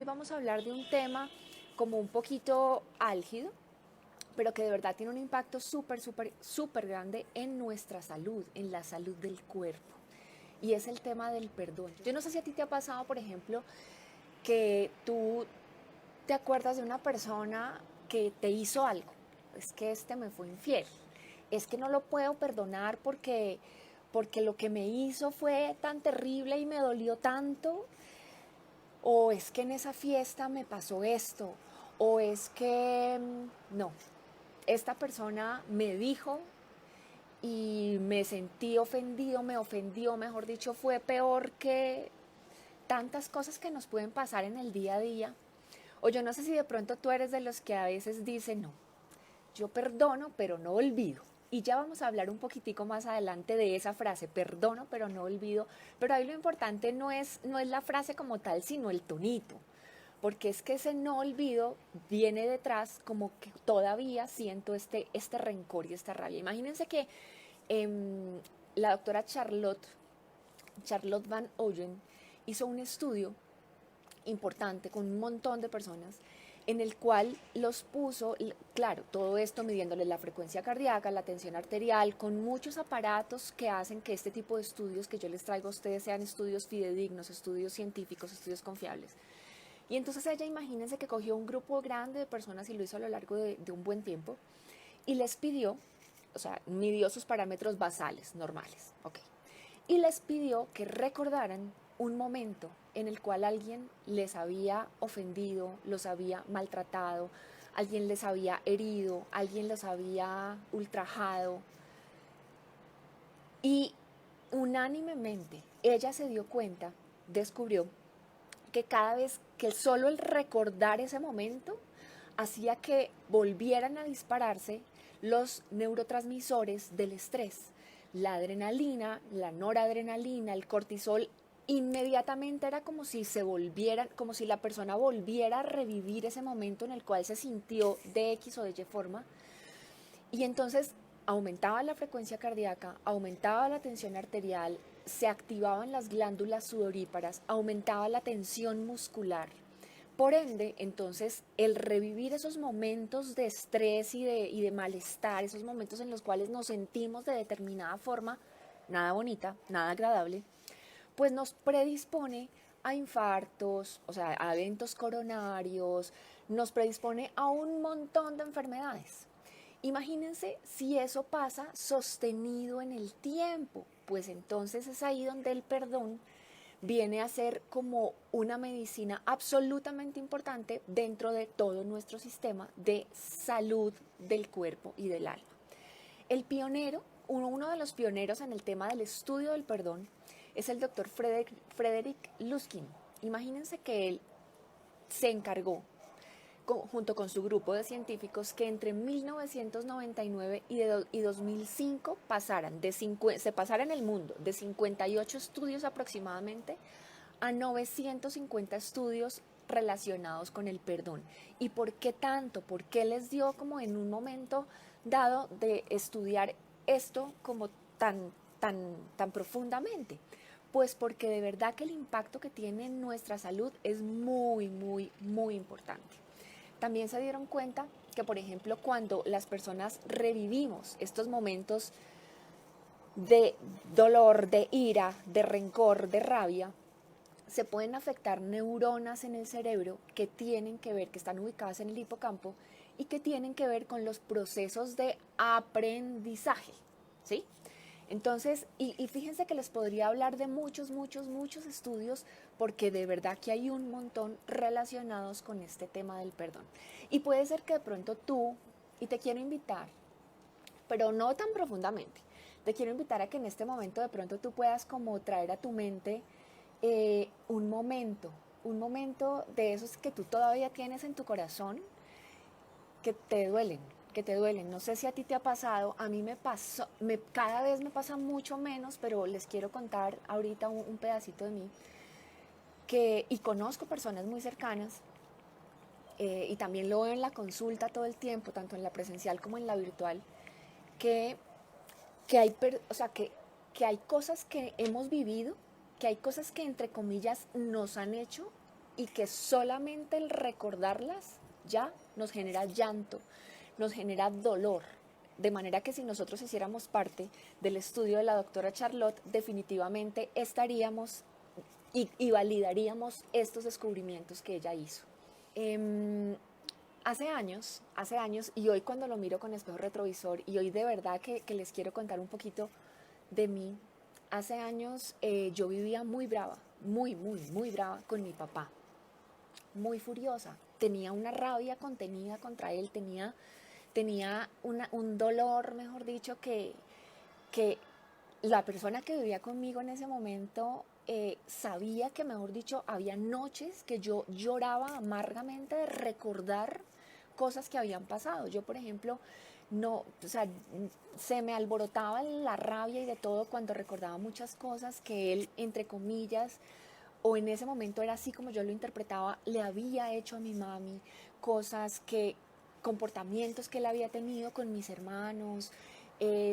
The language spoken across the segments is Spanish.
Hoy vamos a hablar de un tema como un poquito álgido, pero que de verdad tiene un impacto súper grande en nuestra salud, en la salud del cuerpo. Y es el tema del perdón. Yo no sé si a ti te ha pasado, por ejemplo, que tú te acuerdas de una persona que te hizo algo. Es que este me fue infiel. Es que no lo puedo perdonar porque lo que me hizo fue tan terrible y me dolió tanto, o es que en esa fiesta me pasó esto, o es que no, esta persona me dijo y me sentí ofendido, me ofendió, mejor dicho, fue peor que tantas cosas que nos pueden pasar en el día a día. O yo no sé si de pronto tú eres de los que a veces dicen, no, yo perdono, pero no olvido. Y ya vamos a hablar un poquitico más adelante de esa frase, perdono, pero no olvido. Pero ahí lo importante no es la frase como tal, sino el tonito. Porque es que ese no olvido viene detrás como que todavía siento este rencor y esta rabia. Imagínense que la doctora Charlotte Van Oyen, hizo un estudio importante con un montón de personas en el cual los puso, claro, todo esto midiéndole la frecuencia cardíaca, la tensión arterial, con muchos aparatos que hacen que este tipo de estudios que yo les traigo a ustedes sean estudios fidedignos, estudios científicos, estudios confiables. Y entonces ella, imagínense que cogió un grupo grande de personas y lo hizo a lo largo de un buen tiempo y les pidió, o sea, midió sus parámetros basales, normales, ok. Y les pidió que recordaran un momento en el cual alguien les había ofendido, los había maltratado, alguien les había herido, alguien los había ultrajado. Y unánimemente ella se dio cuenta, descubrió que cada vez que solo el recordar ese momento hacía que volvieran a dispararse los neurotransmisores del estrés, la adrenalina, la noradrenalina, el cortisol. Inmediatamente era como si se volvieran, como si la persona volviera a revivir ese momento en el cual se sintió de X o de Y forma. Y entonces aumentaba la frecuencia cardíaca, aumentaba la tensión arterial, se activaban las glándulas sudoríparas, aumentaba la tensión muscular. Por ende, entonces, el revivir esos momentos de estrés y de malestar, esos momentos en los cuales nos sentimos de determinada forma, nada bonita, nada agradable, pues nos predispone a infartos, o sea, a eventos coronarios, nos predispone a un montón de enfermedades. Imagínense si eso pasa sostenido en el tiempo, pues entonces es ahí donde el perdón viene a ser como una medicina absolutamente importante dentro de todo nuestro sistema de salud del cuerpo y del alma. El pionero, uno de los pioneros en el tema del estudio del perdón, es el doctor Frederick Luskin. Imagínense que él se encargó junto con su grupo de científicos que entre 1999 y 2005 se pasara en el mundo de 58 estudios aproximadamente a 950 estudios relacionados con el perdón. ¿Y por qué tanto? ¿Por qué les dio como en un momento dado de estudiar esto como tan profundamente? Pues porque de verdad que el impacto que tiene en nuestra salud es muy importante. También se dieron cuenta que, por ejemplo, cuando las personas revivimos estos momentos de dolor, de ira, de rencor, de rabia, se pueden afectar neuronas en el cerebro que tienen que ver, que están ubicadas en el hipocampo y que tienen que ver con los procesos de aprendizaje, ¿sí? Entonces, y fíjense que les podría hablar de muchos estudios porque de verdad que hay un montón relacionados con este tema del perdón. Y puede ser que de pronto tú, y te quiero invitar, pero no tan profundamente, te quiero invitar a que en este momento de pronto tú puedas como traer a tu mente un momento de esos que tú todavía tienes en tu corazón que te duelen, que te duelen. No sé si a ti te ha pasado, a mí me pasó, cada vez me pasa mucho menos, pero les quiero contar ahorita un pedacito de mí, y conozco personas muy cercanas, y también lo veo en la consulta todo el tiempo, tanto en la presencial como en la virtual, que, que hay, o sea, que hay cosas que hemos vivido, que hay cosas que entre comillas nos han hecho y que solamente el recordarlas ya nos genera llanto, nos genera dolor. De manera que si nosotros hiciéramos parte del estudio de la doctora Charlotte, definitivamente estaríamos y validaríamos estos descubrimientos que ella hizo. Eh, hace años, y hoy cuando lo miro con espejo retrovisor, y hoy de verdad que les quiero contar un poquito de mí, hace años yo vivía muy brava, muy brava con mi papá, muy furiosa. Tenía una rabia contenida contra él, tenía un dolor, mejor dicho, que la persona que vivía conmigo en ese momento sabía que, mejor dicho, había noches que yo lloraba amargamente de recordar cosas que habían pasado. Yo, por ejemplo, no, o sea, se me alborotaba la rabia y de todo cuando recordaba muchas cosas que él, entre comillas, o en ese momento era así como yo lo interpretaba, le había hecho a mi mami, cosas que, comportamientos que él había tenido con mis hermanos,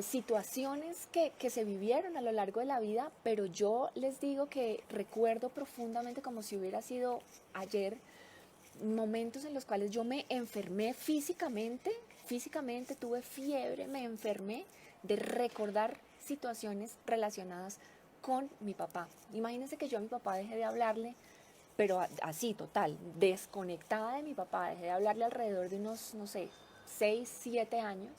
situaciones que se vivieron a lo largo de la vida, pero yo les digo que recuerdo profundamente como si hubiera sido ayer, momentos en los cuales yo me enfermé físicamente tuve fiebre, me enfermé de recordar situaciones relacionadas con mi papá. Imagínense que yo a mi papá dejé de hablarle, pero así, total, desconectada de mi papá, dejé de hablarle alrededor de unos, no sé, 6 7 años.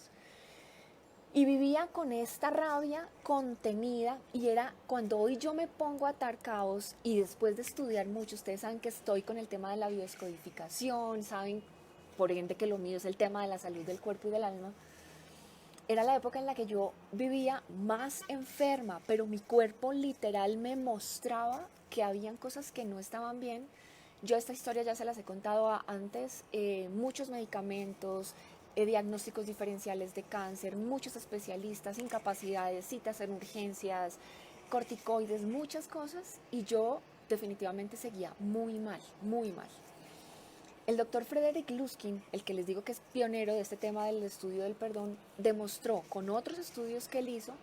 Y vivía con esta rabia contenida y era cuando hoy yo me pongo a atar cabos y después de estudiar mucho, ustedes saben que estoy con el tema de la biodescodificación, saben por ende que lo mío es el tema de la salud del cuerpo y del alma. Era la época en la que yo vivía más enferma, pero mi cuerpo literal me mostraba que habían cosas que no estaban bien. Yo esta historia ya se las he contado antes, muchos medicamentos, diagnósticos diferenciales de cáncer, muchos especialistas, incapacidades, citas en urgencias, corticoides, muchas cosas, y yo definitivamente seguía muy mal, muy mal. El doctor Frederick Luskin, el que les digo que es pionero de este tema del estudio del perdón, demostró con otros estudios que él hizo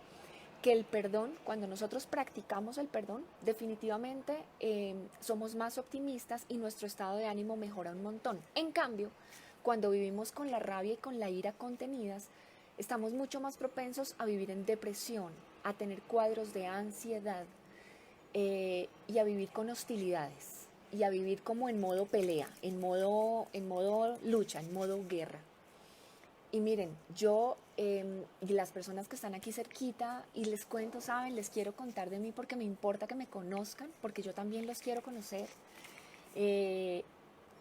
que el perdón, cuando nosotros practicamos el perdón, definitivamente somos más optimistas y nuestro estado de ánimo mejora un montón. En cambio, cuando vivimos con la rabia y con la ira contenidas, estamos mucho más propensos a vivir en depresión, a tener cuadros de ansiedad y a vivir con hostilidades y a vivir como en modo pelea, en modo lucha, en modo guerra. Y miren, yo y las personas que están aquí cerquita y les cuento, saben, les quiero contar de mí porque me importa que me conozcan, porque yo también los quiero conocer. eh,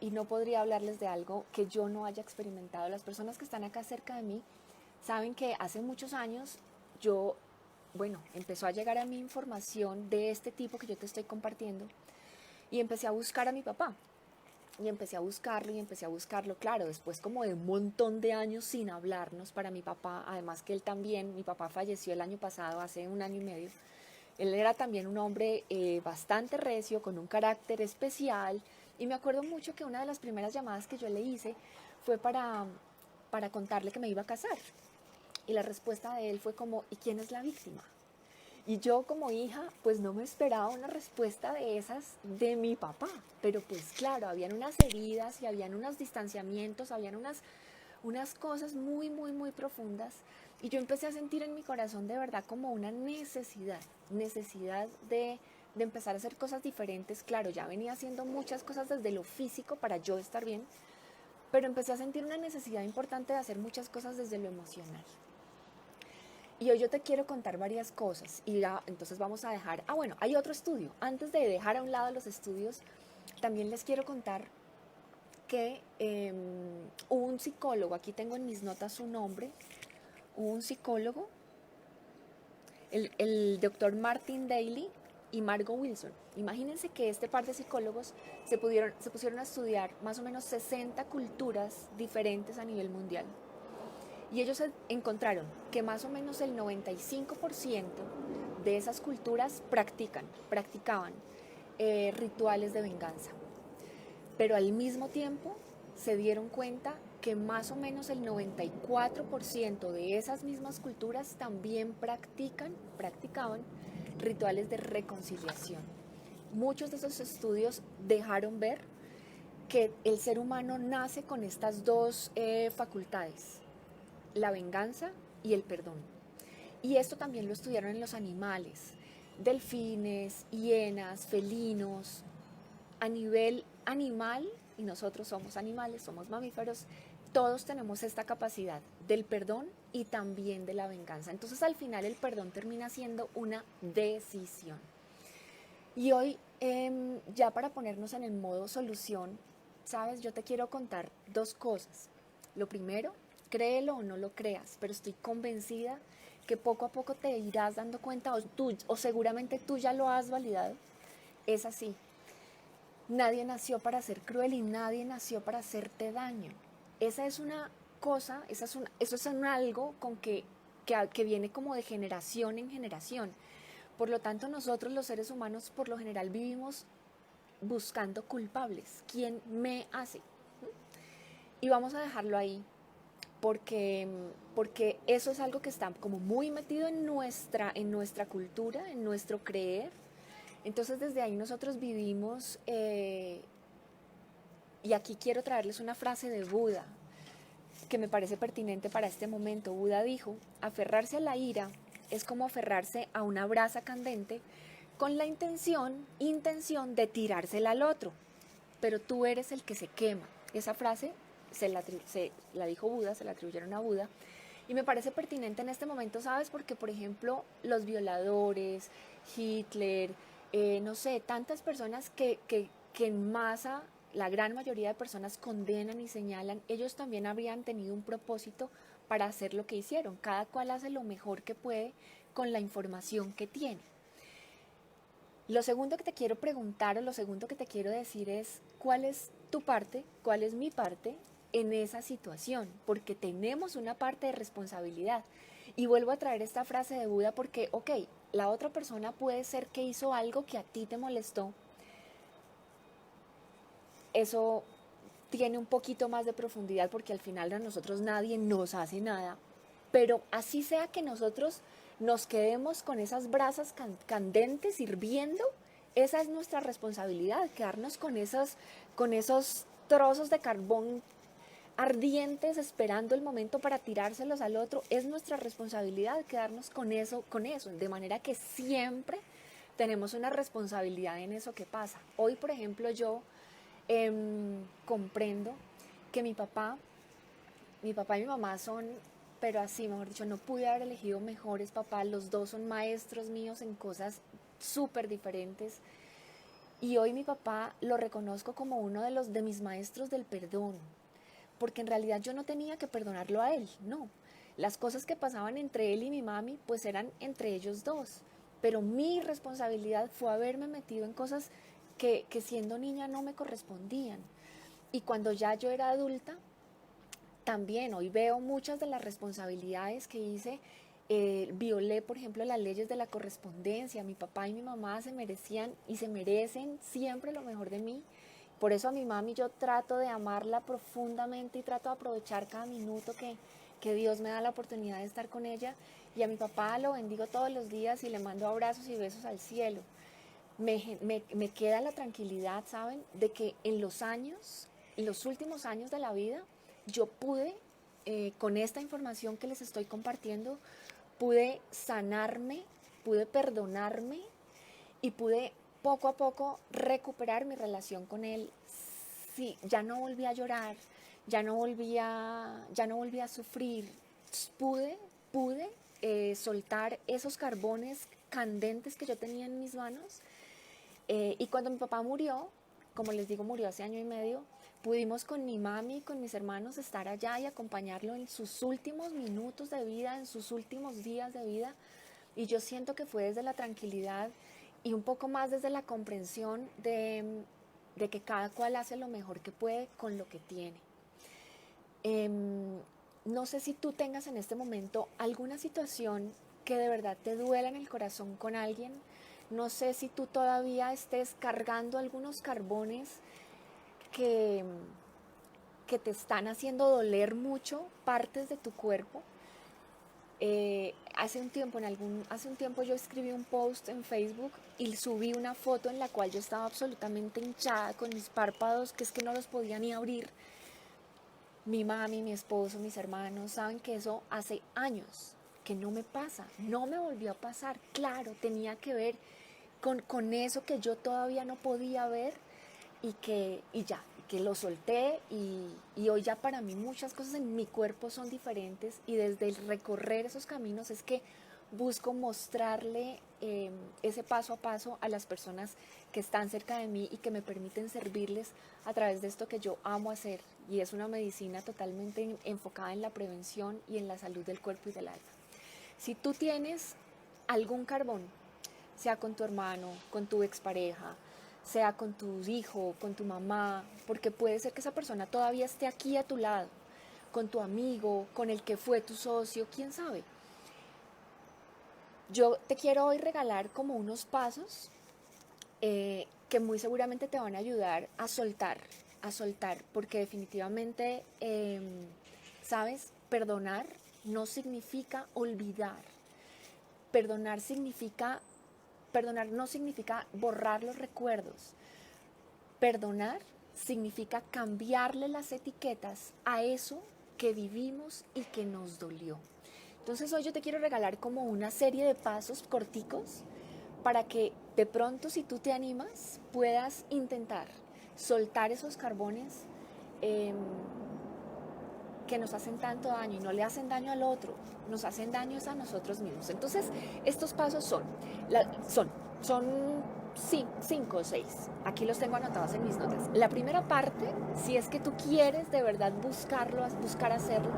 y no podría hablarles de algo que yo no haya experimentado. Las personas que están acá cerca de mí saben que hace muchos años yo, bueno, empezó a llegar a mí información de este tipo que yo te estoy compartiendo y empecé a buscar a mi papá. Y empecé a buscarlo y empecé a buscarlo, claro, después como de un montón de años sin hablarnos para mi papá, además que él también, mi papá falleció el año pasado, hace un año y medio, él era también un hombre bastante recio, con un carácter especial, y me acuerdo mucho que una de las primeras llamadas que yo le hice fue para contarle que me iba a casar, y la respuesta de él fue como, ¿y quién es la víctima? Y yo como hija, pues no me esperaba una respuesta de esas de mi papá. Pero pues claro, habían unas heridas y habían unos distanciamientos, habían unas cosas muy profundas. Y yo empecé a sentir en mi corazón de verdad como una necesidad de empezar a hacer cosas diferentes. Claro, ya venía haciendo muchas cosas desde lo físico para yo estar bien, pero empecé a sentir una necesidad importante de hacer muchas cosas desde lo emocional. Y hoy yo te quiero contar varias cosas y ya, entonces vamos a dejar, bueno, hay otro estudio. Antes de dejar a un lado los estudios, también les quiero contar que hubo un psicólogo, aquí tengo en mis notas su nombre, hubo un psicólogo, el doctor Martin Daly y Margot Wilson. Imagínense que este par de psicólogos se pusieron a estudiar más o menos 60 culturas diferentes a nivel mundial. Y ellos encontraron que más o menos el 95% de esas culturas practicaban rituales de venganza. Pero al mismo tiempo se dieron cuenta que más o menos el 94% de esas mismas culturas también practicaban rituales de reconciliación. Muchos de esos estudios dejaron ver que el ser humano nace con estas dos facultades, la venganza y el perdón. Y esto también lo estudiaron en los animales, delfines, hienas, felinos, a nivel animal, y nosotros somos animales, somos mamíferos, todos tenemos esta capacidad del perdón y también de la venganza. Entonces al final el perdón termina siendo una decisión. Y hoy, ya para ponernos en el modo solución, sabes, yo te quiero contar dos cosas. Lo primero, créelo o no lo creas, pero estoy convencida que poco a poco te irás dando cuenta, o seguramente tú ya lo has validado. Es así. Nadie nació para ser cruel y nadie nació para hacerte daño. Esa es una cosa, eso es un algo con que viene como de generación en generación. Por lo tanto, nosotros los seres humanos por lo general vivimos buscando culpables. ¿Quién me hace? Y vamos a dejarlo ahí porque eso es algo que está como muy metido en nuestra cultura, en nuestro creer. Entonces desde ahí nosotros vivimos, y aquí quiero traerles una frase de Buda que me parece pertinente para este momento. Buda dijo, aferrarse a la ira es como aferrarse a una brasa candente con la intención de tirársela al otro, pero tú eres el que se quema. Esa frase se la dijo Buda, se la atribuyeron a Buda, y me parece pertinente en este momento, ¿sabes? Porque, por ejemplo, los violadores, Hitler, no sé, tantas personas que en masa, la gran mayoría de personas condenan y señalan, ellos también habrían tenido un propósito para hacer lo que hicieron. Cada cual hace lo mejor que puede con la información que tiene. Lo segundo que te quiero preguntar o lo segundo que te quiero decir es, ¿cuál es tu parte, cuál es mi parte en esa situación? Porque tenemos una parte de responsabilidad. Y vuelvo a traer esta frase de Buda porque, ok, la otra persona puede ser que hizo algo que a ti te molestó. Eso tiene un poquito más de profundidad porque al final a nosotros nadie nos hace nada. Pero así sea que nosotros nos quedemos con esas brasas candentes hirviendo, esa es nuestra responsabilidad, quedarnos con esos trozos de carbón ardientes esperando el momento para tirárselos al otro. Es nuestra responsabilidad quedarnos con eso, de manera que siempre tenemos una responsabilidad en eso que pasa. Hoy, por ejemplo, yo comprendo que mi papá y mi mamá son, pero así, mejor dicho, no pude haber elegido mejores papás. Los dos son maestros míos en cosas súper diferentes. Y hoy mi papá lo reconozco como uno de mis maestros del perdón, porque en realidad yo no tenía que perdonarlo a él, no. Las cosas que pasaban entre él y mi mami, pues eran entre ellos dos. Pero mi responsabilidad fue haberme metido en cosas que siendo niña no me correspondían. Y cuando ya yo era adulta, también hoy veo muchas de las responsabilidades que hice. Violé, por ejemplo, las leyes de la correspondencia. Mi papá y mi mamá se merecían y se merecen siempre lo mejor de mí. Por eso a mi mami yo trato de amarla profundamente y trato de aprovechar cada minuto que Dios me da la oportunidad de estar con ella. Y a mi papá lo bendigo todos los días y le mando abrazos y besos al cielo. Me queda la tranquilidad, ¿saben? De que en los últimos años de la vida, yo pude, con esta información que les estoy compartiendo, pude sanarme, pude perdonarme y pude poco a poco recuperar mi relación con él. Sí, ya no volví a llorar, ya no volví a sufrir. Pude soltar esos carbones candentes que yo tenía en mis manos. Y cuando mi papá murió, como les digo, murió hace año y medio, pudimos con mi mami y con mis hermanos estar allá y acompañarlo en sus últimos minutos de vida, en sus últimos días de vida. Y yo siento que fue desde la tranquilidad y un poco más desde la comprensión de que cada cual hace lo mejor que puede con lo que tiene. No sé si tú tengas en este momento alguna situación que de verdad te duela en el corazón con alguien. No sé si tú todavía estés cargando algunos carbones que, que te están haciendo doler mucho partes de tu cuerpo. Hace un tiempo yo escribí un post en Facebook y subí una foto en la cual yo estaba absolutamente hinchada con mis párpados, que es que no los podía ni abrir. Mi mami, mi esposo, mis hermanos saben que eso hace años que no me pasa, no me volvió a pasar. Claro, tenía que ver con eso que yo todavía no podía ver y ya, que lo solté y hoy ya para mí muchas cosas en mi cuerpo son diferentes y desde el recorrer esos caminos es que busco mostrarle ese paso a paso a las personas que están cerca de mí y que me permiten servirles a través de esto que yo amo hacer, y es una medicina totalmente enfocada en la prevención y en la salud del cuerpo y del alma. Si tú tienes algún carbón, sea con tu hermano, con tu expareja, sea con tu hijo, con tu mamá, porque puede ser que esa persona todavía esté aquí a tu lado, con tu amigo, con el que fue tu socio, quién sabe. Yo te quiero hoy regalar como unos pasos que muy seguramente te van a ayudar a soltar, porque definitivamente, ¿sabes? No significa olvidar. Perdonar significa, perdonar no significa borrar los recuerdos. Perdonar significa cambiarle las etiquetas a eso que vivimos y que nos dolió. Entonces hoy yo te quiero regalar como una serie de pasos corticos para que de pronto, si tú te animas, puedas intentar soltar esos carbones eh, que nos hacen tanto daño y no le hacen daño al otro, nos hacen daños a nosotros mismos. Entonces, estos pasos son sí, 5 o 6. Aquí los tengo anotados en mis notas. La primera parte, si es que tú quieres de verdad buscar hacerlo,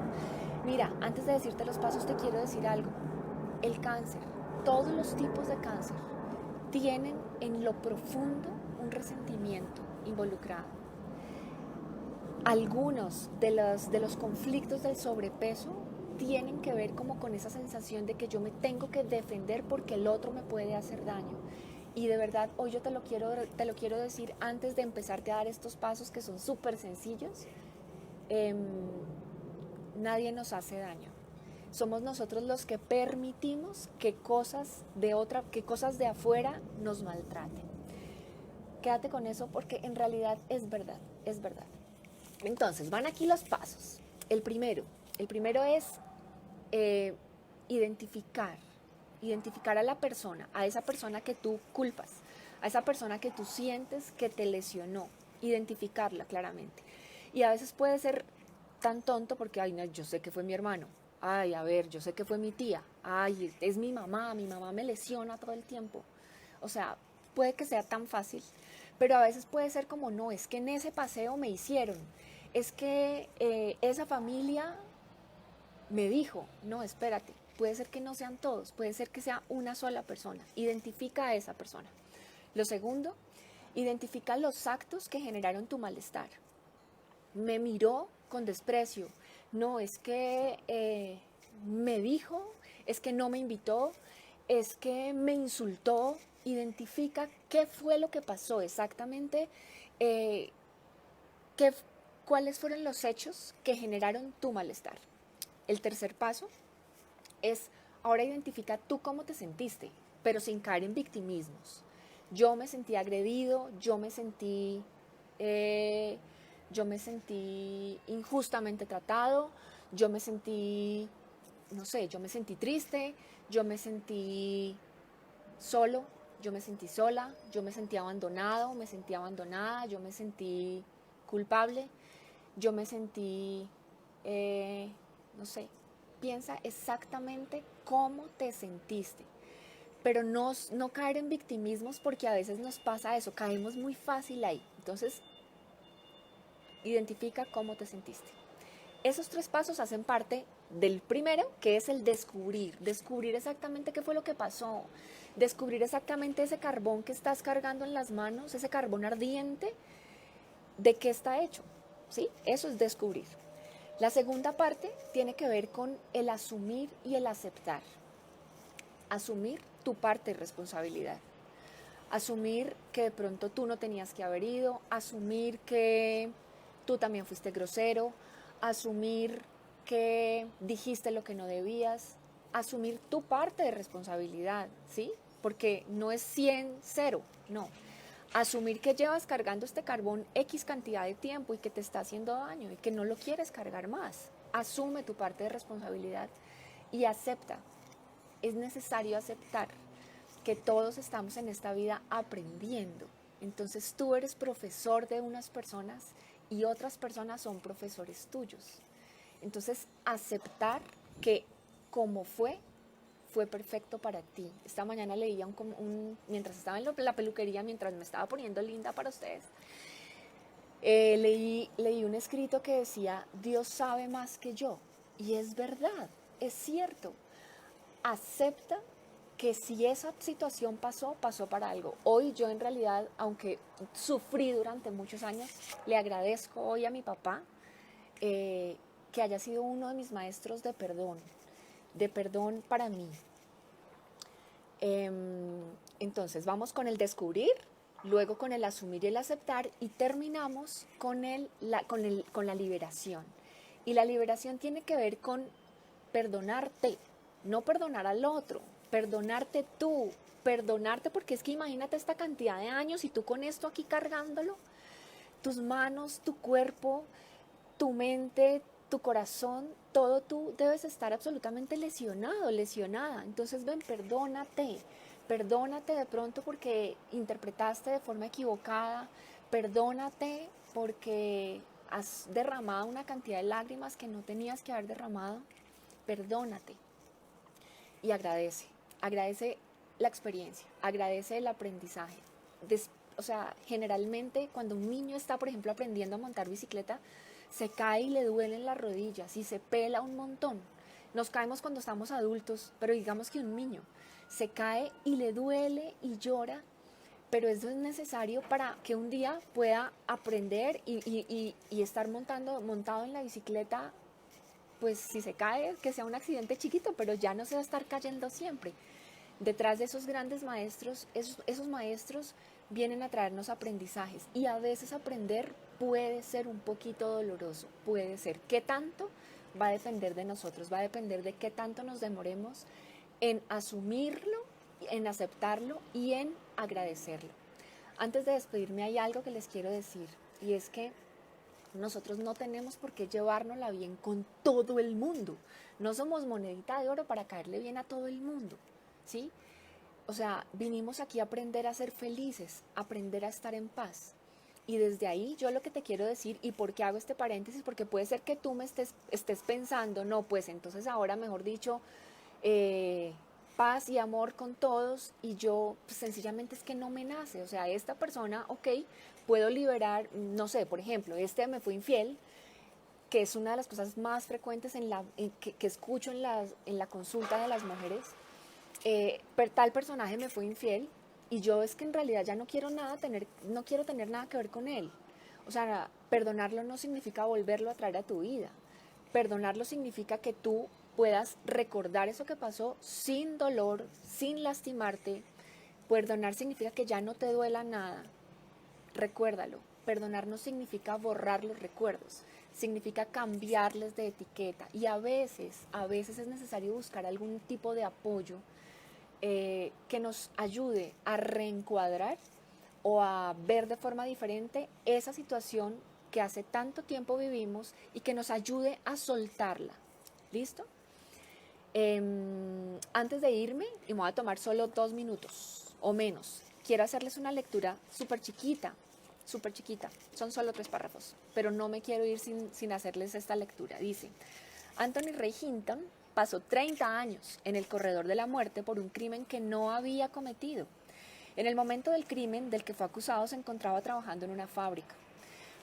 mira, antes de decirte los pasos te quiero decir algo. El cáncer, todos los tipos de cáncer, tienen en lo profundo un resentimiento involucrado. Algunos de los conflictos del sobrepeso tienen que ver como con esa sensación de que yo me tengo que defender porque el otro me puede hacer daño. Y de verdad, hoy yo te lo quiero decir antes de empezarte a dar estos pasos que son súper sencillos. Nadie nos hace daño. Somos nosotros los que permitimos que cosas de afuera nos maltraten. Quédate con eso porque en realidad es verdad, es verdad. Entonces, van aquí los pasos. El primero es eh, identificar a la persona, a esa persona que tú culpas, a esa persona que tú sientes que te lesionó, identificarla claramente. Y a veces puede ser tan tonto porque, ay, no, yo sé que fue mi hermano, ay, a ver, yo sé que fue mi tía, ay, es mi mamá me lesiona todo el tiempo. O sea, puede que sea tan fácil, pero a veces puede ser como, no, es que en ese paseo me hicieron, es que esa familia me dijo, no, espérate, puede ser que no sean todos, puede ser que sea una sola persona. Identifica a esa persona. Lo segundo, identifica los actos que generaron tu malestar. Me miró con desprecio, no, es que me dijo, es que no me invitó, es que me insultó. Identifica qué fue lo que pasó exactamente, eh, qué, cuáles fueron los hechos que generaron tu malestar. El tercer paso es, ahora identifica tú cómo te sentiste, pero sin caer en victimismos. Yo me sentí agredido, eh, yo me sentí injustamente tratado, yo me sentí, no sé, yo me sentí triste, yo me sentí solo, yo me sentí sola, yo me sentí abandonado, me sentí abandonada, yo me sentí culpable, yo me sentí, no sé, piensa exactamente cómo te sentiste. Pero no caer en victimismos porque a veces nos pasa eso, caemos muy fácil ahí. Entonces, identifica cómo te sentiste. Esos 3 pasos hacen parte del primero, que es el descubrir exactamente qué fue lo que pasó, descubrir exactamente ese carbón que estás cargando en las manos, ese carbón ardiente, de qué está hecho, ¿sí? Eso es descubrir. La segunda parte tiene que ver con el asumir y el aceptar. Asumir tu parte de responsabilidad. Asumir que de pronto tú no tenías que haber ido, asumir que tú también fuiste grosero, asumir que dijiste lo que no debías, asumir tu parte de responsabilidad, ¿sí? Porque no es 100-0, no. Asumir que llevas cargando este carbón X cantidad de tiempo y que te está haciendo daño y que no lo quieres cargar más. Asume tu parte de responsabilidad y acepta. Es necesario aceptar que todos estamos en esta vida aprendiendo. Entonces tú eres profesor de unas personas y otras personas son profesores tuyos. Entonces aceptar que como fue perfecto para ti. Esta mañana leía mientras estaba en la peluquería, mientras me estaba poniendo linda para ustedes, leí un escrito que decía, Dios sabe más que yo. Y es verdad, es cierto. Acepta que si esa situación pasó para algo. Hoy yo en realidad, aunque sufrí durante muchos años, le agradezco hoy a mi papá que haya sido uno de mis maestros de perdón para mí. Entonces vamos con el descubrir, luego con el asumir y el aceptar y terminamos con la liberación. Y la liberación tiene que ver con perdonarte, no perdonar al otro, perdonarte tú, perdonarte porque es que imagínate esta cantidad de años y tú con esto aquí cargándolo, tus manos, tu cuerpo, tu mente, tu corazón, todo tú debes estar absolutamente lesionado, lesionada. Entonces ven, perdónate de pronto porque interpretaste de forma equivocada, perdónate porque has derramado una cantidad de lágrimas que no tenías que haber derramado, perdónate y agradece la experiencia, agradece el aprendizaje. O sea, generalmente cuando un niño está, por ejemplo, aprendiendo a montar bicicleta, se cae y le duelen las rodillas y se pela un montón. Nos caemos cuando estamos adultos, pero digamos que un niño se cae y le duele y llora, pero eso es necesario para que un día pueda aprender y estar montado en la bicicleta. Pues si se cae, que sea un accidente chiquito, pero ya no se va a estar cayendo siempre. Detrás de esos grandes maestros, esos maestros vienen a traernos aprendizajes y a veces aprender puede ser un poquito doloroso, puede ser. ¿Qué tanto? Va a depender de nosotros, va a depender de qué tanto nos demoremos en asumirlo, en aceptarlo y en agradecerlo. Antes de despedirme hay algo que les quiero decir y es que nosotros no tenemos por qué llevárnosla bien con todo el mundo. No somos monedita de oro para caerle bien a todo el mundo, ¿sí? O sea, vinimos aquí a aprender a ser felices, a aprender a estar en paz. Y desde ahí yo lo que te quiero decir, y por qué hago este paréntesis, porque puede ser que tú me estés pensando, no, pues entonces ahora, mejor dicho, paz y amor con todos, y yo pues, sencillamente es que no me nace. O sea, esta persona, ok, puedo liberar, no sé, por ejemplo, me fue infiel, que es una de las cosas más frecuentes que escucho en la consulta de las mujeres. Tal personaje me fue infiel y yo es que en realidad ya no quiero no quiero tener nada que ver con él. O sea, perdonarlo no significa volverlo a traer a tu vida. Perdonarlo significa que tú puedas recordar eso que pasó sin dolor, sin lastimarte. Perdonar significa que ya no te duela nada. Recuérdalo. Perdonar no significa borrar los recuerdos, significa cambiarles de etiqueta. Y a veces es necesario buscar algún tipo de apoyo que nos ayude a reencuadrar o a ver de forma diferente esa situación que hace tanto tiempo vivimos y que nos ayude a soltarla. ¿Listo? Antes de irme, y me voy a tomar solo 2 minutos o menos, quiero hacerles una lectura súper chiquita, son solo 3 párrafos, pero no me quiero ir sin hacerles esta lectura. Dice, Anthony Ray Hinton pasó 30 años en el corredor de la muerte por un crimen que no había cometido. En el momento del crimen del que fue acusado se encontraba trabajando en una fábrica.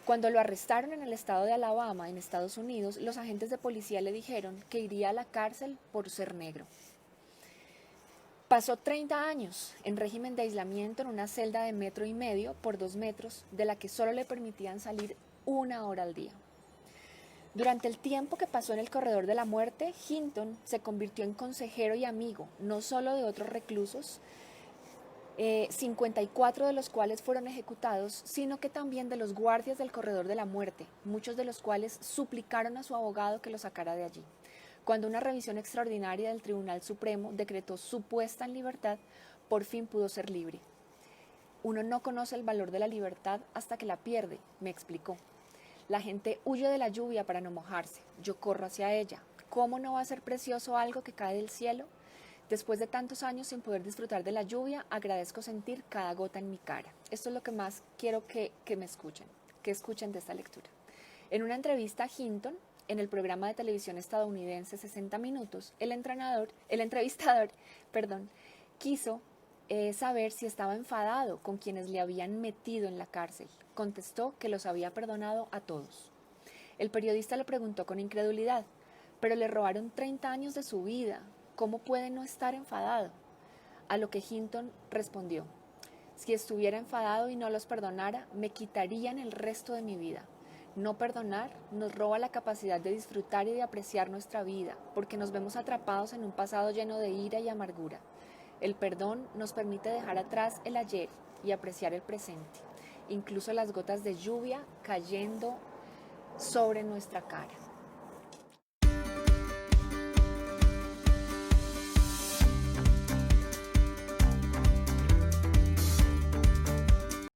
Cuando lo arrestaron en el estado de Alabama, en Estados Unidos, los agentes de policía le dijeron que iría a la cárcel por ser negro. Pasó 30 años en régimen de aislamiento en una celda de 1,5 metros por 2 metros, de la que solo le permitían salir 1 hora al día. Durante el tiempo que pasó en el corredor de la muerte, Hinton se convirtió en consejero y amigo, no solo de otros reclusos, 54 de los cuales fueron ejecutados, sino que también de los guardias del corredor de la muerte, muchos de los cuales suplicaron a su abogado que lo sacara de allí. Cuando una revisión extraordinaria del Tribunal Supremo decretó su puesta en libertad, por fin pudo ser libre. Uno no conoce el valor de la libertad hasta que la pierde, me explicó. La gente huye de la lluvia para no mojarse. Yo corro hacia ella. ¿Cómo no va a ser precioso algo que cae del cielo? Después de tantos años sin poder disfrutar de la lluvia, agradezco sentir cada gota en mi cara. Esto es lo que más quiero que me escuchen, que escuchen de esta lectura. En una entrevista a Hinton, en el programa de televisión estadounidense 60 Minutos, el entrevistador, quiso saber si estaba enfadado con quienes le habían metido en la cárcel. Contestó que los había perdonado a todos. El periodista le preguntó con incredulidad, pero le robaron 30 años de su vida. ¿Cómo puede no estar enfadado? A lo que Hinton respondió, si estuviera enfadado y no los perdonara, me quitarían el resto de mi vida. No perdonar nos roba la capacidad de disfrutar y de apreciar nuestra vida, porque nos vemos atrapados en un pasado lleno de ira y amargura. El perdón nos permite dejar atrás el ayer y apreciar el presente, incluso las gotas de lluvia cayendo sobre nuestra cara.